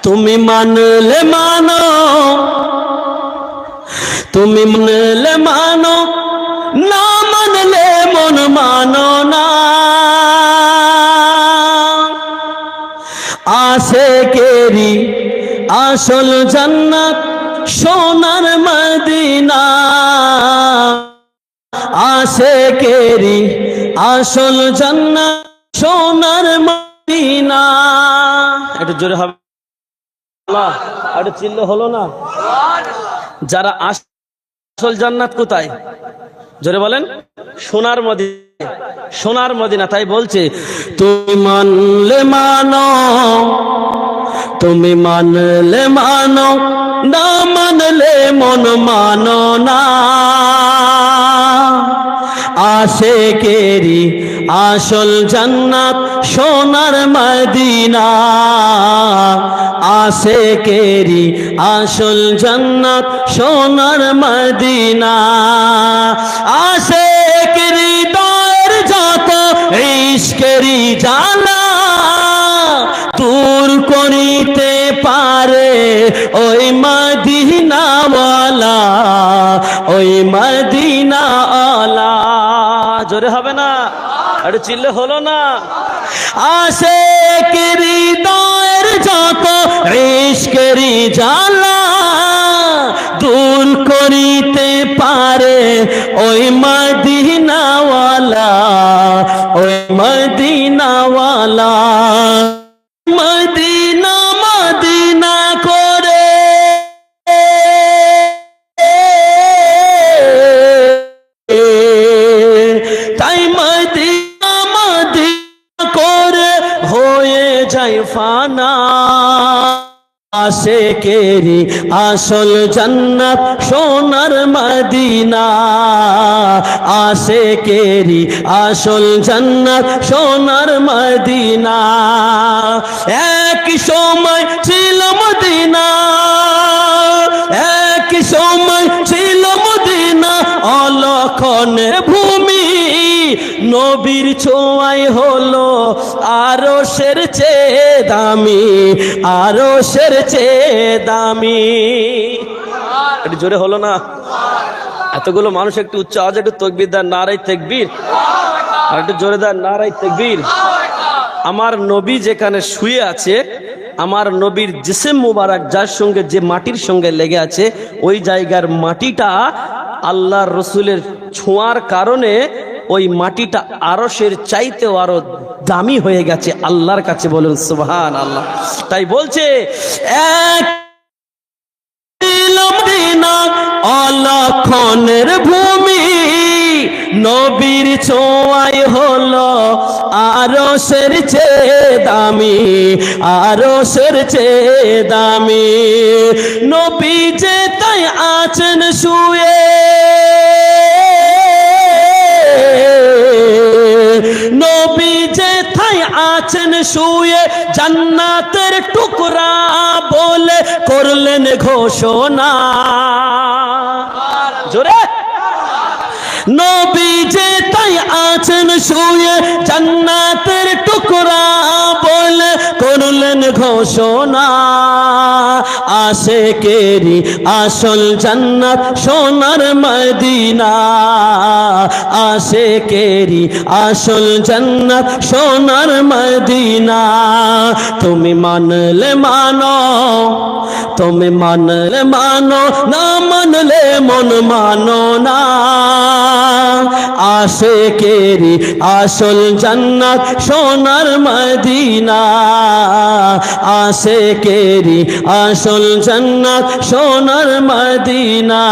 তুমি মানলে মানো, তুমি মানলে মানো, না মানলে মন মানো না। আশিকেরি আসল জান্নাত সোনার মদিনা, আশিকেরি আসল জান্নাত সোনার মদিনা। একটু জোরে হবে আল্লাহ, একটু চিল্লে হলো না? যারা আসল জান্নাত কোথায় জোরে বলেন? সোনার মদিনা, সোনার মদিনা। তাই বলছে তুমি মানলে মানো, তুমি মানলে মানো, না মানলে মন মানো না। আশিকেরি আসল জান্নাত সোনার মদিনা, আশিকেরি আসল জান্নাত সোনার মদিনা। আশিকেরি দর যত ইশকেরি জানা দূর করিতে পারে ওই মদিনাওয়ালা, ওই মদিনাওয়ালা। জোরে হবে না? একটু চিল্লে হলো না? আশিকেরি দর যত ইশকেরি জালা দূর করিতে পারে ওই মদিনাওয়ালা, ওই মদিনাওয়ালা। মদিনা মদিনা করে তাই মদিনা মদিনা করে হয়ে যায় ফানা। আশিকেরি আসল জান্নাত সোনার মদিনা, আশিকেরি আসল জান্নাত সোনার মদিনা। এক সময় ছিল মদিনা, এক সময় ছিল মদিনা অলক্ষণের ভূমি। নবীর ছোঁয়ায় হলো আরশের চেয়ে দামি, আরশের চেয়ে দামি। একটু জোরে হলো না? এতগুলো মানুষ একটু উচ্চ আওয়াজে একটু তাকবীর দেন, নারায়ে তাকবীর। আর একটু জোরে দেন, নারায়ে তাকবীর। আমার নবী যেখানে শুয়ে আছে, আমার নবীর জিসম মুবারক যার সঙ্গে যে মাটির সঙ্গে লেগে আছে, ওই জায়গার মাটিটা আল্লাহর রসুলের ছোঁয়ার কারণে ওই মাটিটা আরশের চাইতেও আরো দামি হয়ে গেছে আল্লাহর কাছে। বলুন সুবহানাল্লাহ। তাই বলছে এক মদিনা অলক্ষণের ভূমি, নবীর ছোঁয়ায় হলো আরশের চেয়ে দামি, আরশের চেয়ে দামি। নবী যে তাই আছেন শুয়ে, নবী যে তাই আছেন শুয়ে, জান্নাতের টুকরা বলে করলেন ঘোষণা। জোরে নবী যে তাই আছেন শুয়ে, জান্নাতের টুকরা বলে করলেন ঘোষণা। আশিকেরি আসল জান্নাত সোনার মদিনা, আশিকেরি আসল জান্নাত সোনার মদিনা। তুমি মানলে মানো, তুমি মানলে মানো, না মানলে মন মানো না। আশিকেরি আসল জান্নাত সোনার মদিনা, আশিকেরি আসল জান্নাত সোনার মদিনা।